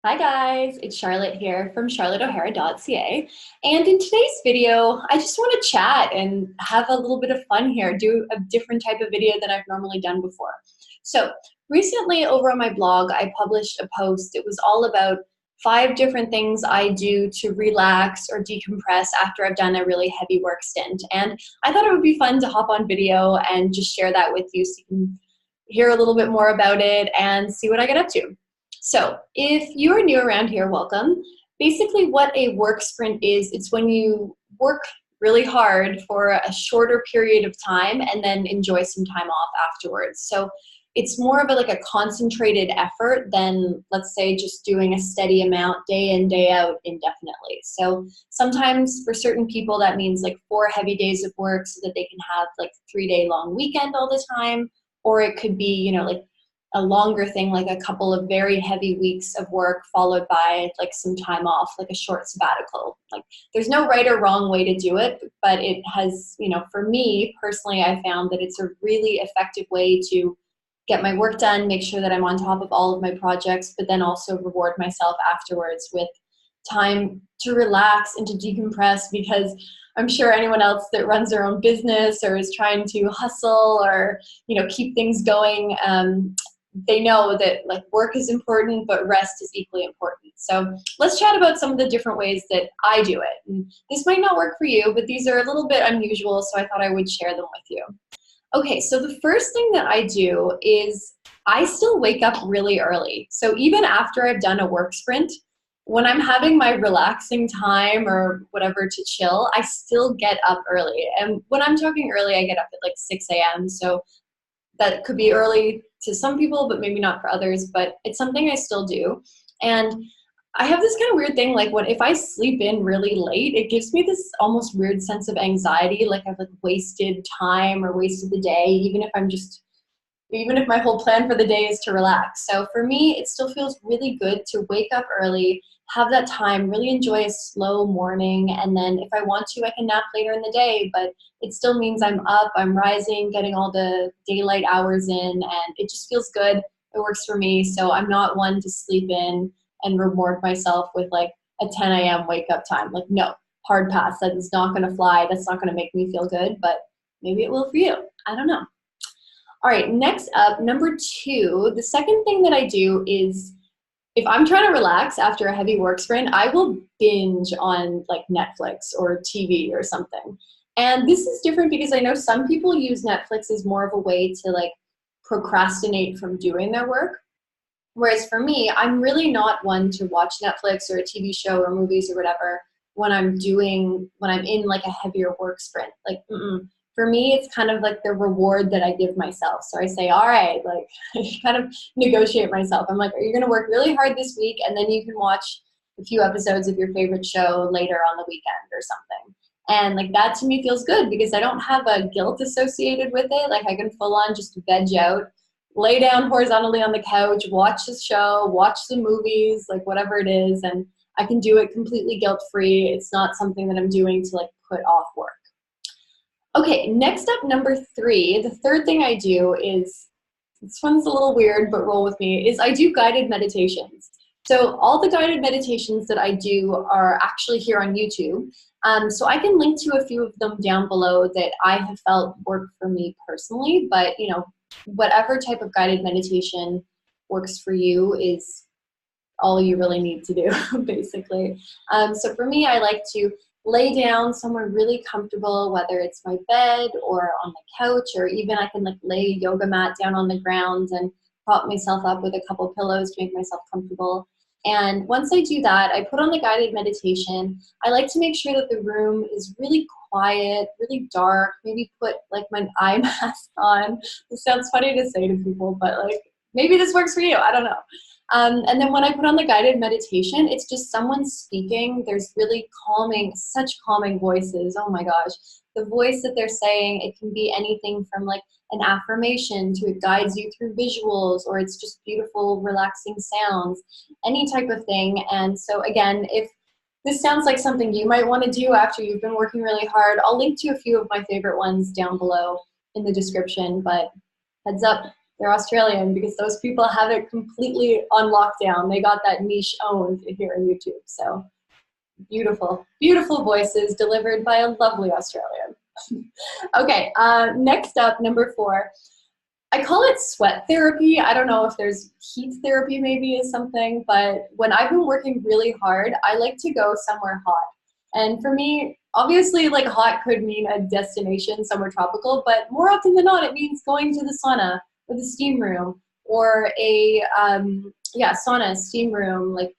Hi guys, it's Charlotte here from charlotteohara.ca. And in today's video, I just want to chat and have a little bit of fun here, do a different type of video than I've normally done before. So recently over on my blog, I published a post. It was all about 5 different things I do to relax or decompress after I've done a really heavy work stint. And I thought it would be fun to hop on video and just share that with you so you can hear a little bit more about it and see what I get up to. So if you're new around here, welcome. Basically what a work sprint is, it's when you work really hard for a shorter period of time and then enjoy some time off afterwards. So it's more of like a concentrated effort than, let's say, just doing a steady amount day in, day out indefinitely. So sometimes for certain people that means like 4 heavy days of work so that they can have like 3-day long weekend all the time. Or it could be, like a longer thing, like a couple of very heavy weeks of work followed by like some time off, like a short sabbatical. Like there's no right or wrong way to do it, but it has, for me personally, I found that it's a really effective way to get my work done, make sure that I'm on top of all of my projects, but then also reward myself afterwards with time to relax and to decompress, because I'm sure anyone else that runs their own business or is trying to hustle or, keep things going, they know that like work is important, but rest is equally important. So let's chat about some of the different ways that I do it. And this might not work for you, but these are a little bit unusual, so I thought I would share them with you. Okay, so the first thing that I do is I still wake up really early. So even after I've done a work sprint, when I'm having my relaxing time or whatever to chill, I still get up early. And when I'm talking early, I get up at like 6 a.m. So that could be early to some people, but maybe not for others, but it's something I still do. And I have this kind of weird thing, like if I sleep in really late, it gives me this almost weird sense of anxiety, like I've like wasted time or wasted the day, even if my whole plan for the day is to relax. So for me, it still feels really good to wake up early, have that time, really enjoy a slow morning, and then if I want to, I can nap later in the day, but it still means I'm up, I'm rising, getting all the daylight hours in, and it just feels good. It works for me, so I'm not one to sleep in and reward myself with like a 10 a.m. wake up time. Like, no, hard pass. That is not going to fly. That's not going to make me feel good, but maybe it will for you. I don't know. All right, next up, number 2, the second thing that I do is if I'm trying to relax after a heavy work sprint, I will binge on like Netflix or TV or something. And this is different because I know some people use Netflix as more of a way to like procrastinate from doing their work. Whereas for me, I'm really not one to watch Netflix or a TV show or movies or whatever when I'm in like a heavier work sprint. Like, for me, it's kind of like the reward that I give myself. So I say, all right, like I kind of negotiate myself. I'm like, are you going to work really hard this week? And then you can watch a few episodes of your favorite show later on the weekend or something. And like that to me feels good because I don't have a guilt associated with it. Like I can full on just veg out, lay down horizontally on the couch, watch the show, watch the movies, like whatever it is. And I can do it completely guilt-free. It's not something that I'm doing to like put off work. Okay, next up, number 3, the third thing I do is, this one's a little weird, but roll with me, is I do guided meditations. So all the guided meditations that I do are actually here on YouTube. So I can link to a few of them down below that I have felt work for me personally, but whatever type of guided meditation works for you is all you really need to do, basically. So for me, I like to lay down somewhere really comfortable, whether it's my bed or on the couch, or even I can like lay a yoga mat down on the ground and prop myself up with a couple pillows to make myself comfortable. And once I do that, I put on the guided meditation. I like to make sure that the room is really quiet, really dark, maybe put like my eye mask on. This sounds funny to say to people, but like maybe this works for you, I don't know. And then when I put on the guided meditation, it's just someone speaking. There's really such calming voices. Oh my gosh. The voice that they're saying, it can be anything from like an affirmation to it guides you through visuals, or it's just beautiful, relaxing sounds, any type of thing. And so again, if this sounds like something you might want to do after you've been working really hard, I'll link to a few of my favorite ones down below in the description, but heads up, they're Australian, because those people have it completely on lockdown. They got that niche owned here in YouTube. So beautiful, beautiful voices delivered by a lovely Australian. Okay, next up, number 4. I call it sweat therapy. I don't know if there's heat therapy maybe is something, but when I've been working really hard, I like to go somewhere hot. And for me, obviously, like, hot could mean a destination somewhere tropical, but more often than not, it means going to the sauna or the steam room, or a sauna, steam room, like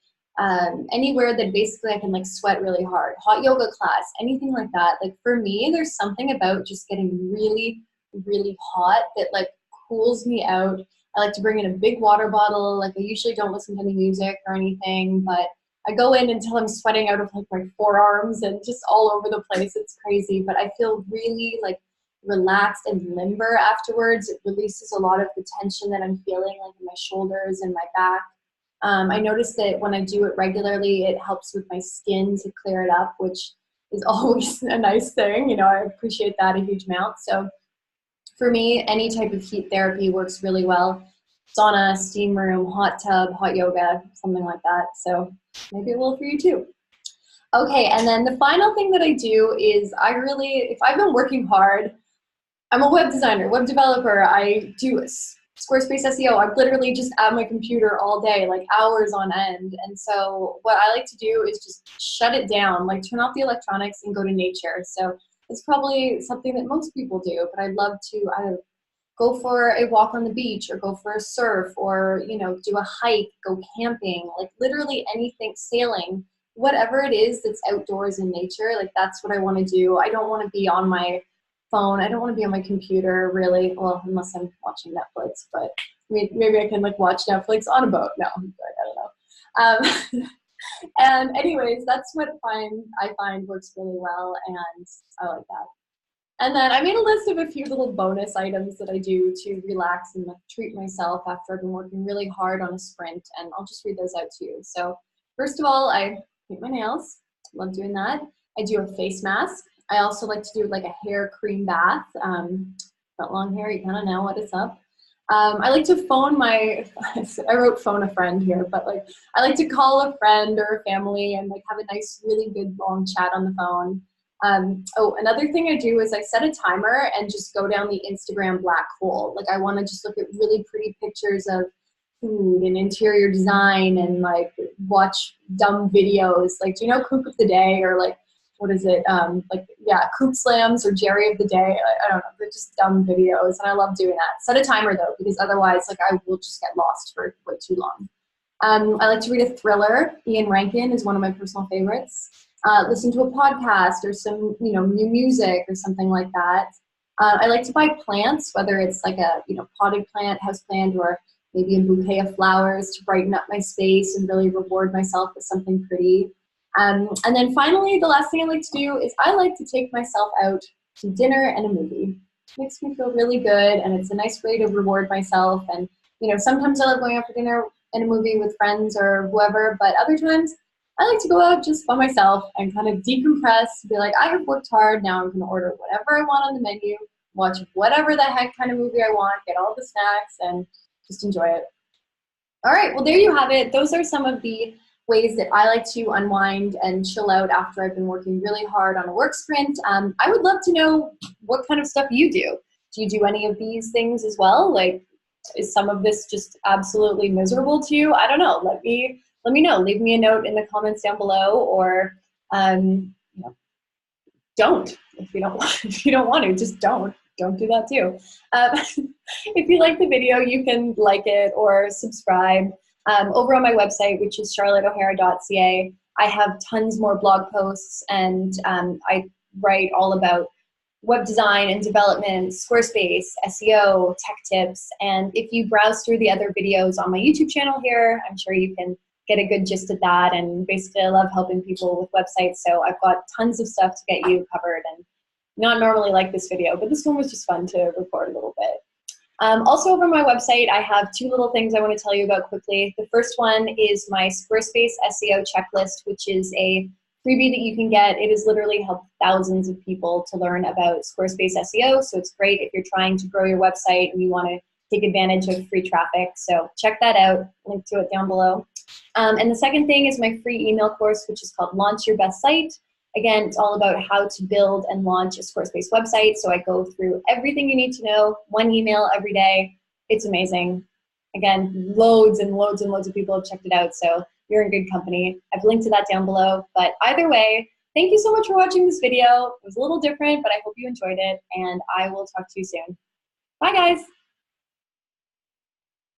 anywhere that basically I can like sweat really hard. Hot yoga class, anything like that. Like, for me, there's something about just getting really, really hot that like cools me out. I like to bring in a big water bottle. Like, I usually don't listen to any music or anything, but I go in until I'm sweating out of like my forearms and just all over the place. It's crazy, but I feel really like relaxed and limber afterwards. It releases a lot of the tension that I'm feeling like in my shoulders and my back. I noticed that when I do it regularly, it helps with my skin to clear it up, which is always a nice thing. You know, I appreciate that a huge amount. So for me, any type of heat therapy works really well. Sauna, steam room, hot tub, hot yoga, something like that. So maybe it will for you too. Okay, and then the final thing that I do is if I've been working hard, I'm a web designer, web developer. I do Squarespace SEO. I'm literally just at my computer all day, like hours on end. And so what I like to do is just shut it down, like turn off the electronics and go to nature. So it's probably something that most people do, but I'd love to either go for a walk on the beach, or go for a surf, or, you know, do a hike, go camping, like literally anything, sailing, whatever it is that's outdoors in nature. Like, that's what I want to do. I don't want to be on my phone. I don't want to be on my computer, really. Well, unless I'm watching Netflix, but maybe I can like watch Netflix on a boat. No, I don't know. And anyways, that's what I find works really well, and I like that. And then I made a list of a few little bonus items that I do to relax and like treat myself after I've been working really hard on a sprint, and I'll just read those out to you. So first of all, I paint my nails. Love doing that. I do a face mask. I also like to do like a hair cream bath. Got long hair, you kind of know what is up. I like to phone I wrote phone a friend here, but like I like to call a friend or a family and like have a nice, really good long chat on the phone. Another thing I do is I set a timer and just go down the Instagram black hole. Like, I want to just look at really pretty pictures of food and interior design, and like watch dumb videos. Like, do you know Kook of the Day, or like, what is it? Kook Slams or Jerry of the Day. I don't know. They're just dumb videos, and I love doing that. Set a timer though, because otherwise, like, I will just get lost for way too long. I like to read a thriller. Ian Rankin is one of my personal favorites. Listen to a podcast or some, new music or something like that. I like to buy plants, whether it's like a, potted plant, house plant, or maybe a bouquet of flowers to brighten up my space and really reward myself with something pretty. And then finally, the last thing I like to do is I like to take myself out to dinner and a movie. It makes me feel really good, and it's a nice way to reward myself. And, sometimes I love going out for dinner and a movie with friends or whoever, but other times I like to go out just by myself and kind of decompress, be like, I have worked hard, now I'm going to order whatever I want on the menu, watch whatever the heck kind of movie I want, get all the snacks, and just enjoy it. All right, well, there you have it. Those are some of the ways that I like to unwind and chill out after I've been working really hard on a work sprint. I would love to know what kind of stuff you do. Do you do any of these things as well? Like, is some of this just absolutely miserable to you? I don't know. Let me know. Leave me a note in the comments down below, or don't. If you don't want to, just don't do that too. If you like the video, you can like it or subscribe. Over on my website, which is charlotteohara.ca, I have tons more blog posts, and I write all about web design and development, Squarespace, SEO, tech tips. And if you browse through the other videos on my YouTube channel here, I'm sure you can get a good gist of that. And basically, I love helping people with websites, so I've got tons of stuff to get you covered. And not normally like this video, but this one was just fun to record a little bit. Also, over my website, I have two little things I want to tell you about quickly. The first one is my Squarespace SEO checklist, which is a freebie that you can get. It has literally helped thousands of people to learn about Squarespace SEO, so it's great if you're trying to grow your website and you want to take advantage of free traffic. So check that out, link to it down below. And the second thing is my free email course, which is called Launch Your Best Site. Again, it's all about how to build and launch a Squarespace website. So I go through everything you need to know, one email every day. It's amazing. Again, loads and loads and loads of people have checked it out. So you're in good company. I've linked to that down below. But either way, thank you so much for watching this video. It was a little different, but I hope you enjoyed it. And I will talk to you soon. Bye, guys.